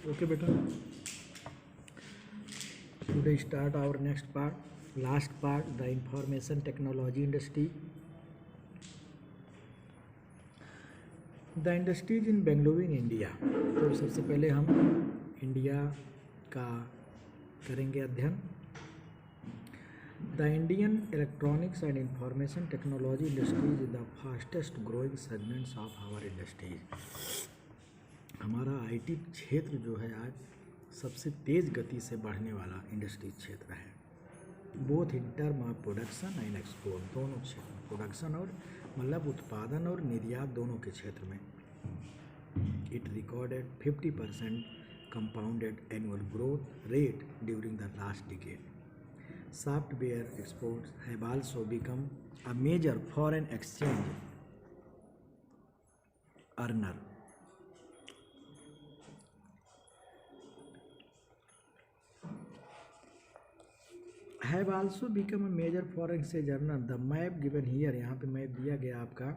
Okay beta, today start our next part, last part, the information technology industry. The industries in Bengaluru in India. तो सबसे पहले हम India का करेंगे अध्ययन. The Indian electronics and information technology industry is the fastest growing segments of our industries. हमारा IT क्षेत्र जो है आज सबसे तेज़ गति से बढ़ने वाला इंडस्ट्री क्षेत्र है. Both in term of production and export, दोनों क्षेत्र, प्रोडक्शन और मतलब उत्पादन और निर्यात दोनों के क्षेत्र में. It recorded 50% compounded annual growth rate during the last decade. Software exports have also become a major foreign exchange earner. Have also become a major foreign exchange earner. The map given here, यहाँ पे map दिया गया आपका.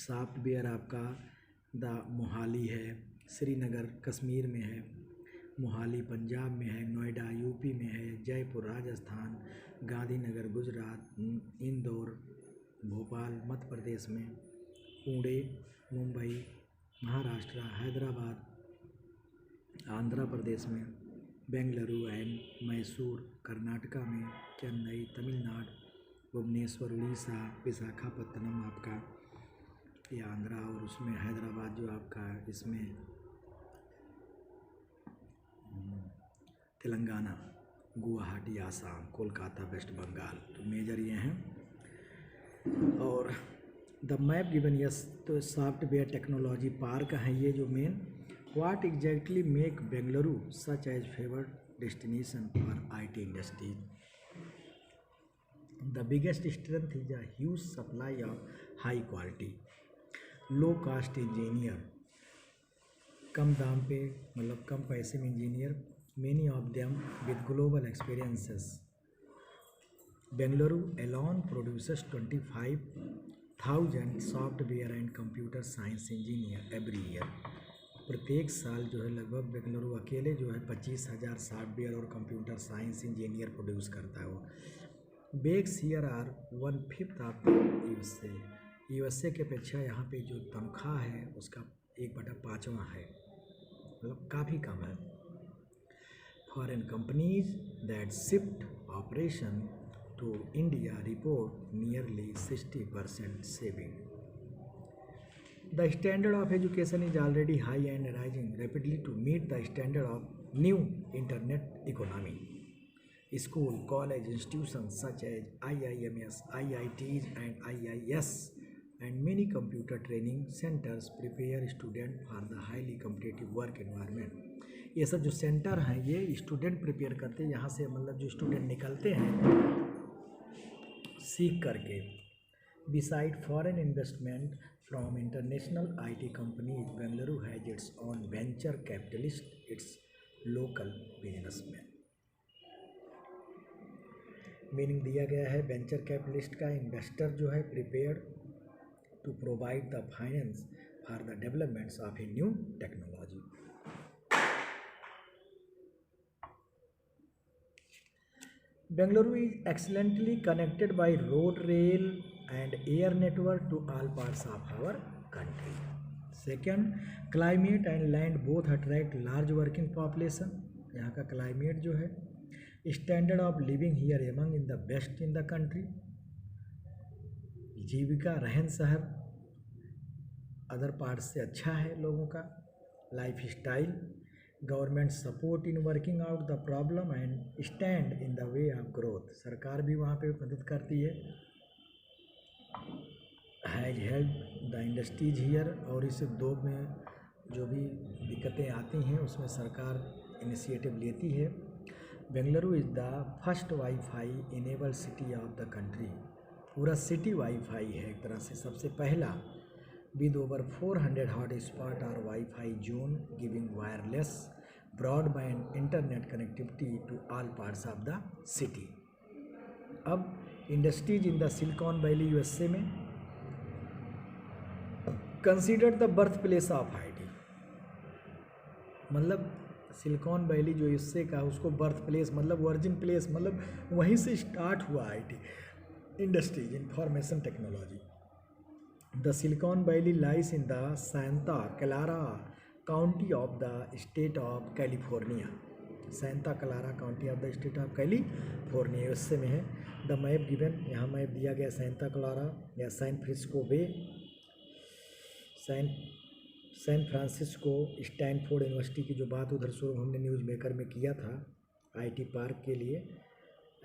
Software आपका the Mohali है, श्रीनगर कश्मीर में है, मोहाली पंजाब में है, नोएडा यूपी में है, जयपुर राजस्थान, गांधीनगर गुजरात, इंदौर भोपाल मध्य प्रदेश में, पुणे मुंबई महाराष्ट्र, हैदराबाद आंध्र प्रदेश में, बेंगलुरु एंड मैसूर कर्नाटका में, चेन्नई तमिलनाडु, भुवनेश्वर उड़ीसा, विशाखापत्तनम आपका ये आंध्रा, और उसमें हैदराबाद जो आपका इसमें तेलंगाना, गुवाहाटी आसाम, कोलकाता वेस्ट बंगाल. तो मेजर ये हैं. और द मैप गिवन यस, तो सॉफ्टवेयर टेक्नोलॉजी पार्क हैं ये जो main. What exactly make Bengaluru such as favored destination for IT industry? The biggest strength is a huge supply of high quality, low cost engineer. कम दाम पे मतलब कम पैसे में engineer, many of them with global experiences. Bengaluru alone produces 25,000 software and computer science engineer every year. प्रत्येक साल जो है लगभग बेंगलुरु अकेले जो है 25,000 सॉफ्टवेयर और कंप्यूटर साइंस इंजीनियर प्रोड्यूस करता है. वो बेक्स here are 1/5 of USA. USA के अपेक्षा यहाँ पे जो तनख्वाह है उसका 1/5 है, मतलब काफ़ी कम है. Foreign companies that shift operation to India report nearly 60% saving. The standard of education is already high and rising rapidly to meet the standard of new internet economy. School, college institutions such as IIMS, IITs and IIS and many computer training centers prepare students for the highly competitive work environment. ये सब जो centre हैं ये student prepare करते हैं, यहाँ से मतलब जो स्टूडेंट निकलते हैं सीख करके. Beside foreign investment from international IT companies, Bengaluru has its own venture capitalist, its local businessmen. Meaning दिया गया है वेंचर कैपिटलिस्ट का, इन्वेस्टर जो है prepared to provide the finance for the developments of a new technology. Bengaluru is excellently connected by road, rail and air network to all parts of our country. Second, climate and land both attract large working population. यहाँ का climate जो है standard of living here among in the best in the country. जीविका रहन सहन other part से अच्छा है लोगों का. Life style, government support in working out the problem and stand in the way of growth. सरकार भी वहाँ पे मदद करती है. Has help the industries here, और इस उद्योग में जो भी दिक्कतें आती हैं उसमें सरकार इनिशिएटिव लेती है. Bengaluru is the first wifi enable city of the country. पूरा सिटी वाईफाई है एक तरह से, सबसे पहला. with over 400 hotspot or Wi-Fi zone giving wireless broadband internet connectivity to all parts of the city. अब industries in the Silicon Valley USA में considered the birth place of IT. मतलब Silicon Valley जो इससे का उसको birth place मतलब virgin place मतलब वहीं से स्टार्ट हुआ IT industries information technology. The Silicon Valley lies in the Santa Clara county of the state of California. Santa Clara county of the state of California उससे में है। The map given, यहाँ map दिया गया Santa Clara या San Francisco बे, San Francisco, Stanford university की जो बात उधर शुरू हमने न्यूज़ मेकर में किया था आईटी पार्क के लिए,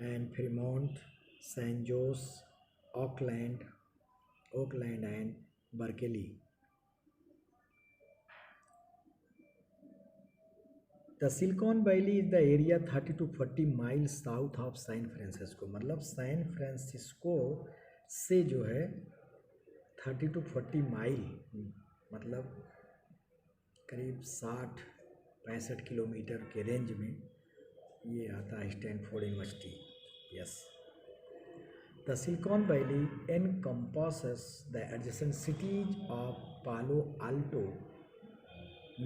and Fremont, San Jose, Oakland and Berkeley. The Silicon Valley is the area 30 to 40 miles south of San Francisco. मतलब सैन फ्रांसिस्को से जो है 30 to 40 माइल मतलब करीब 60-65 किलोमीटर के रेंज में ये आता है Stanford university. Yes, the Silicon Valley encompasses the adjacent cities of Palo Alto,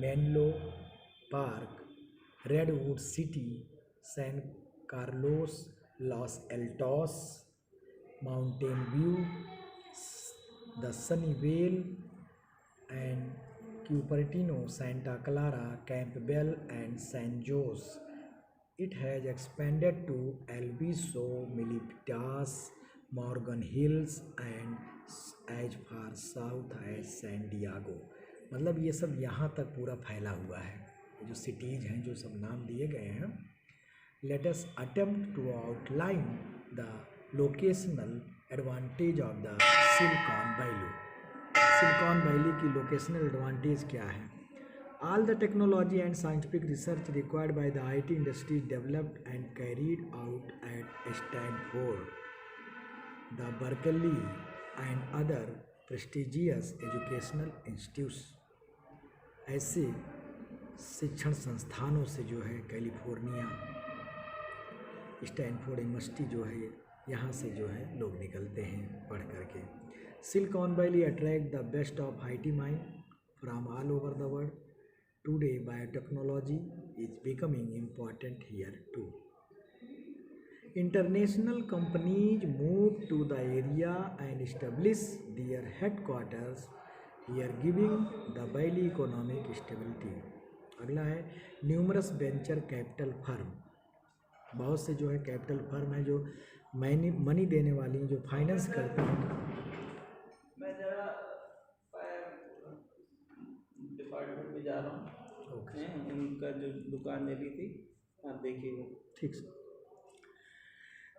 Menlo Park, Redwood City, San Carlos, Los Altos, Mountain View, the Sunnyvale and Cupertino, Santa Clara, Campbell and San Jose. It has expanded to Alviso, Milpitas, Morgan Hills and as far south as San Diego. मतलब ये सब यहाँ तक पूरा फैला हुआ है, जो सिटीज़ हैं जो सब नाम दिए गए हैं। Let us attempt to outline the locational advantage of the Silicon Valley. Silicon valley की लोकेशनल एडवांटेज क्या है? All the technology and scientific research required by the IT industry developed and carried out at Stanford, the Berkeley and other prestigious educational institutes. ऐसे शिक्षण संस्थानों से जो है California, Stanford university जो है यहाँ से जो है लोग निकलते हैं पढ़ करके। Silicon Valley attract the best of IT mind from all over the world. Today, biotechnology is becoming important here too. International companies move to the area and establish their headquarters here, giving the valley economic stability. अगला है numerous venture capital firm. बहुत से जो है capital firm है जो money देने वाली जो फाइनेंस करते हैं। डिपार्टमेंट में जा रहा हूँ, ओके, उनका जो दुकान लगी थी आप देखिएगा, ठीक से।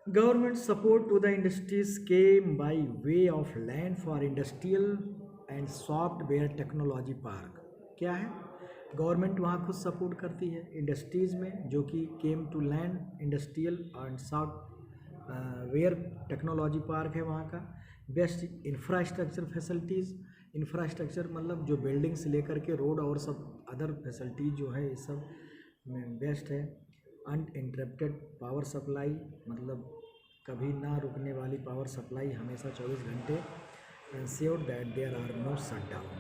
Government support to the industries came by way of land for industrial and software technology park. क्या है? गवर्नमेंट वहाँ खुद सपोर्ट करती है इंडस्ट्रीज़ में, जो कि came to land industrial and software technology park है वहाँ का। बेस्ट इंफ्रास्ट्रक्चर फैसिलिटीज़, इंफ्रास्ट्रक्चर मतलब जो बिल्डिंग से लेकर के रोड और सब अदर फैसिलिटीज जो है ये सब में बेस्ट है। अनइंटरप्टेड पावर सप्लाई, मतलब कभी ना रुकने वाली पावर सप्लाई हमेशा 24 घंटे। Ensure that there are no shutdown.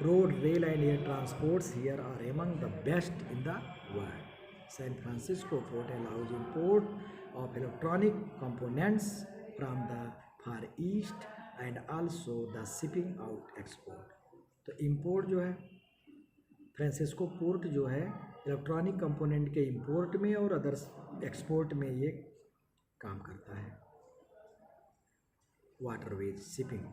Road, rail and air transports here are among the best in the world. San Francisco port allows import of electronic components from the far east and also the shipping out export. तो import जो है Francisco port जो है electronic component के import में और others export में ये काम करता है। Waterways shipping,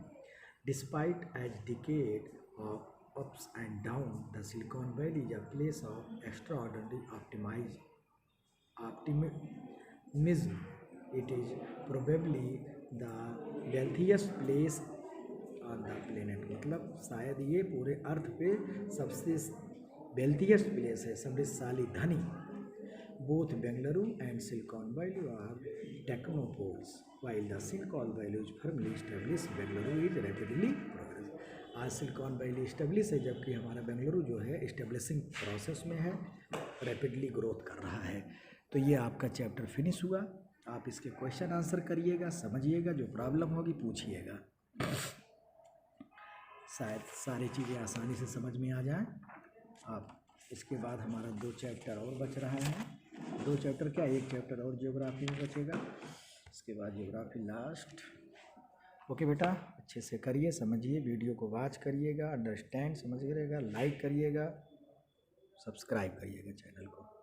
despite as decade of ups and down, the Silicon Valley is a place of extraordinary optimism. It is probably the wealthiest place on the planet. मतलब शायद ये पूरे अर्थ पे सबसे वेल्थिएस्ट प्लेस है, समृद्धशाली धनी। Both Bengaluru and Silicon Valley are technopoles, while the Silicon Valley is firmly established, Bengaluru is rapidly progress. आज सिलिकॉन वैली इस्टेब्लिश है, जबकि हमारा बेंगलुरु जो है इस्टेब्लिशिंग प्रोसेस में है, रैपिडली ग्रोथ कर रहा है। तो ये आपका चैप्टर फिनिश हुआ। आप इसके क्वेश्चन आंसर करिएगा, समझिएगा, जो प्रॉब्लम होगी पूछिएगा, शायद सारी चीज़ें आसानी से समझ में आ जाए। आप इसके बाद हमारा 2 चैप्टर और बच रहा है, 2 चैप्टर क्या, 1 चैप्टर और ज्योग्राफी में बचेगा। इसके बाद ज्योग्राफी लास्ट। ओके बेटा, अच्छे से करिए, समझिए, वीडियो को वॉच करिएगा, अंडरस्टैंड समझिएगा, लाइक करिएगा, सब्सक्राइब करिएगा चैनल को।